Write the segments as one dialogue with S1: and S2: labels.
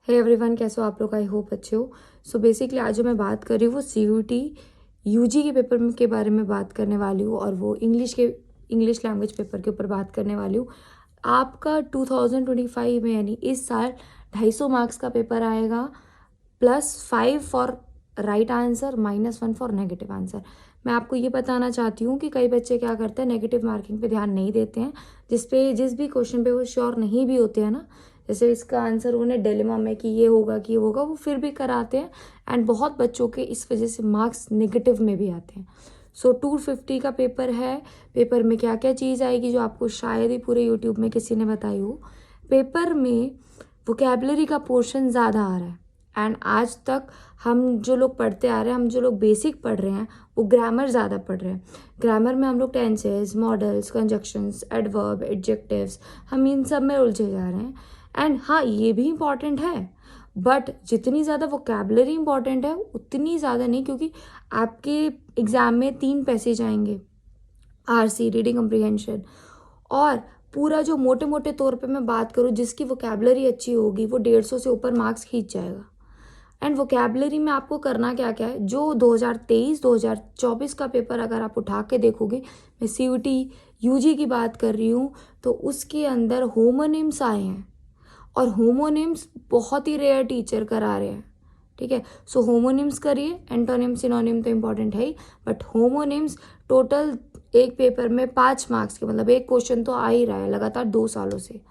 S1: Hey everyone, कैसे हो आप लोग? आई होप अच्छे हो। सो बेसिकली आज जो मैं बात कर रही हूँ वो CUT UG के पेपर के बारे में बात करने वाली हूँ और वो इंग्लिश लैंग्वेज पेपर के ऊपर बात करने वाली हूँ। आपका 2025 में यानी इस साल 250 मार्क्स का पेपर आएगा, +5 for right answer, -1 for negative answer. मैं आपको ये बताना चाहती हूँ कि कई बच्चे क्या करते हैं, नेगेटिव मार्किंग पे ध्यान नहीं देते हैं, जिस भी क्वेश्चन पे वो श्योर नहीं भी होते हैं ना, जैसे इसका आंसर उन्हें डिलेमा में कि ये होगा कि ये होगा, वो फिर भी कराते हैं एंड बहुत बच्चों के इस वजह से मार्क्स नेगेटिव में भी आते हैं। सो 250 का पेपर है। पेपर में क्या क्या चीज़ आएगी जो आपको शायद ही पूरे यूट्यूब में किसी ने बताई हो। पेपर में वोकैबलरी का पोर्शन ज़्यादा आ रहा है एंड आज तक हम जो लोग पढ़ते आ रहे हैं, हम जो लोग बेसिक पढ़ रहे हैं, वो ग्रामर ज़्यादा पढ़ रहे हैं। ग्रामर में हम लोग tenses, models, conjunctions, adverb, adjectives, हम इन सब में उलझे जा रहे हैं। एंड हाँ, ये भी इम्पॉर्टेंट है, बट जितनी ज़्यादा वोकैबलरी इम्पॉर्टेंट है उतनी ज़्यादा नहीं, क्योंकि आपके एग्ज़ाम में 3 पैसेज आएंगे, RC, रीडिंग कम्प्रीहेंशन, और पूरा जो मोटे मोटे तौर पे मैं बात करूँ, जिसकी वोकैबलरी अच्छी होगी वो 150 से ऊपर मार्क्स खींच जाएगा। एंड वोकैबलरी में आपको करना क्या क्या है, जो 2023-2024 का पेपर अगर आप उठा के देखोगे, मैं CUT UG की बात कर रही हूँ, तो उसके अंदर होमोनिम्स आए हैं और होमोनिम्स बहुत ही रेयर टीचर करा रहे हैं। ठीक है, सो होमोनिम्स करिए, एंटोनिम सिनोनिम तो इम्पॉर्टेंट है ही, बट होमोनिम्स टोटल एक पेपर में 5 मार्क्स के, मतलब एक क्वेश्चन तो आ ही रहा है लगातार 2 सालों से।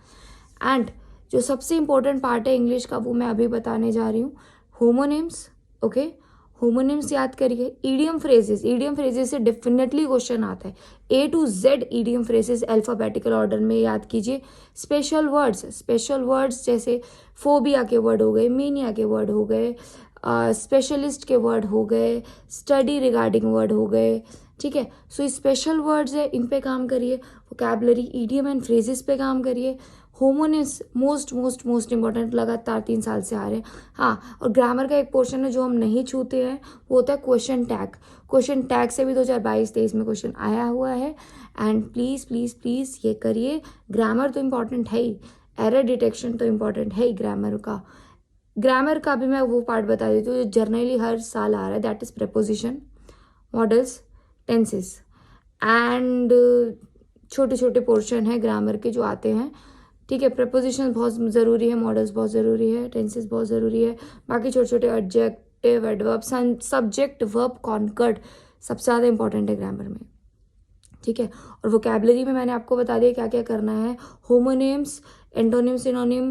S1: एंड जो सबसे इम्पोर्टेंट पार्ट है इंग्लिश का, वो मैं अभी बताने जा रही हूँ, होमोनिम्स। ओके, होमोनिम्स याद करिए। ईडियम फ्रेजेस से डेफिनेटली क्वेश्चन आता है, A to Z idiom phrases alphabetical order में याद कीजिए। स्पेशल वर्ड्स जैसे फोबिया के वर्ड हो गए, मीनिया के वर्ड हो गए, स्पेशलिस्ट के वर्ड हो गए, स्टडी रिगार्डिंग वर्ड हो गए। ठीक है, सो स्पेशल वर्ड्स है, इन पे काम करिए। वोकैबलरी, ईडियम एंड फ्रेजेस पे काम करिए। Homonyms most most most important, लगातार 3 साल से आ रहे हैं। हाँ, और ग्रामर का एक पोर्शन है जो हम नहीं छूते हैं, वो होता है क्वेश्चन टैग से भी 2022-23 में क्वेश्चन आया हुआ है। एंड प्लीज़ प्लीज़ प्लीज़ ये करिए। ग्रामर तो इम्पॉर्टेंट है ही, एरर डिटेक्शन तो इम्पॉर्टेंट है ही ग्रामर का भी मैं वो पार्ट बता देती हूँ जो जर्नली हर साल आ रहा है, that is preposition, models, tenses and छोटे छोटे पोर्शन है ग्रामर के जो आते हैं। ठीक है, प्रपोजिशन बहुत ज़रूरी है, मॉडल्स बहुत ज़रूरी है, टेंसेस बहुत ज़रूरी है, बाकी छोटे छोटे adjective, adverb, subject, verb, concord सबसे ज़्यादा इंपॉर्टेंट है ग्रामर में। ठीक है, और वोकैबलरी में मैंने आपको बता दिया क्या क्या करना है। होमोनिम्स, एंटोनिम, सिनोनिम,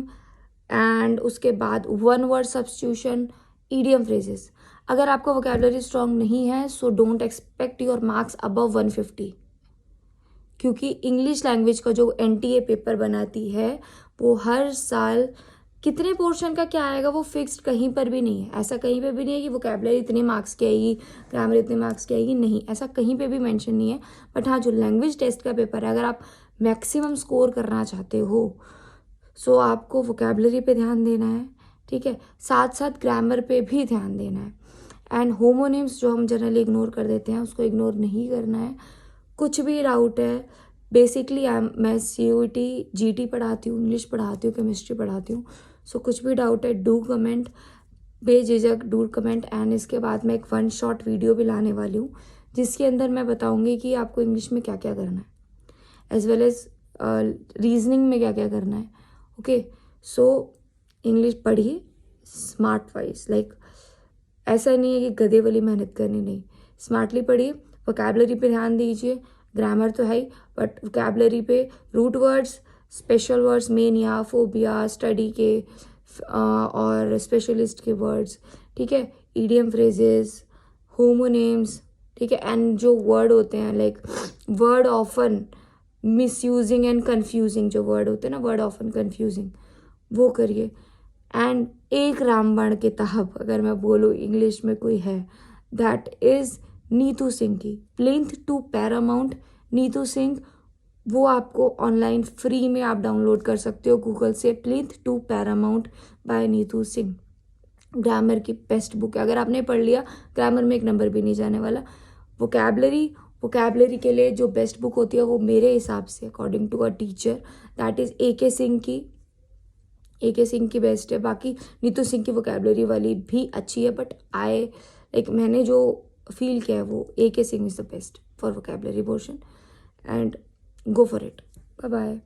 S1: एंड उसके बाद one word substitution, idiom phrases. अगर आपका वोकैबलरी स्ट्रांग नहीं है, so don't expect your marks above 150, क्योंकि इंग्लिश लैंग्वेज का जो NTA पेपर बनाती है वो हर साल कितने पोर्शन का क्या आएगा वो फिक्स्ड कहीं पर भी नहीं है। ऐसा कहीं पे भी नहीं है कि वोकैबलरी इतने मार्क्स की आएगी, ग्रामर इतने मार्क्स की आएगी, नहीं, ऐसा कहीं पे भी मेंशन नहीं है। बट हाँ, जो लैंग्वेज टेस्ट का पेपर है, अगर आप मैक्सिमम स्कोर करना चाहते हो, सो आपको वोकैबलरी पे ध्यान देना है। ठीक है, साथ साथ ग्रामर पे भी ध्यान देना है। एंड होमोनिम्स जो हम जनरली इग्नोर कर देते हैं, उसको इग्नोर नहीं करना है। कुछ भी डाउट है, बेसिकली मैं CUT GT पढ़ाती हूँ, इंग्लिश पढ़ाती हूँ, केमिस्ट्री पढ़ाती हूँ। सो कुछ भी डाउट है, डू कमेंट, बेझिझक डू कमेंट। एंड इसके बाद मैं एक 1 शॉर्ट वीडियो भी लाने वाली हूँ, जिसके अंदर मैं बताऊँगी कि आपको इंग्लिश में क्या क्या करना है, एज वेल एज रीजनिंग में क्या क्या करना है। ओके, सो इंग्लिश पढ़िए स्मार्ट वाइज, लाइक ऐसा नहीं है कि गधे वाली मेहनत करनी, नहीं, स्मार्टली पढ़िए। वोकैबलरी पे ध्यान दीजिए, ग्रामर तो है ही, बट वोकैबलरी पे root words, special words, mania, phobia, study के और स्पेशलिस्ट के वर्ड्स, ठीक है, ईडियम फ्रेजेस, होमोनेम्स, ठीक है, एंड जो वर्ड होते हैं like word often misusing and confusing, जो वर्ड होते हैं ना, वर्ड ऑफन कन्फ्यूजिंग, वो करिए। एंड एक रामबाण किताब अगर मैं बोलूँ इंग्लिश में कोई है, दैट इज़ नीतू सिंह की plinth to paramount. Neetu Singh, वो आपको ऑनलाइन फ्री में आप डाउनलोड कर सकते हो गूगल से, plinth to paramount by Neetu Singh. Grammar की बेस्ट बुक है, अगर आपने पढ़ लिया ग्रामर में 1 नंबर भी नहीं जाने वाला। वोकैबलरी के लिए जो बेस्ट बुक होती है वो मेरे हिसाब से, according to a teacher, that is AK Singh की AK सिंह की बेस्ट है। बाकी नीतू सिंह की वोकेबलरी वाली भी अच्छी है, बट मैंने जो फील किया है वो AK Singh is the best for vocabulary portion, and go for it. Bye bye.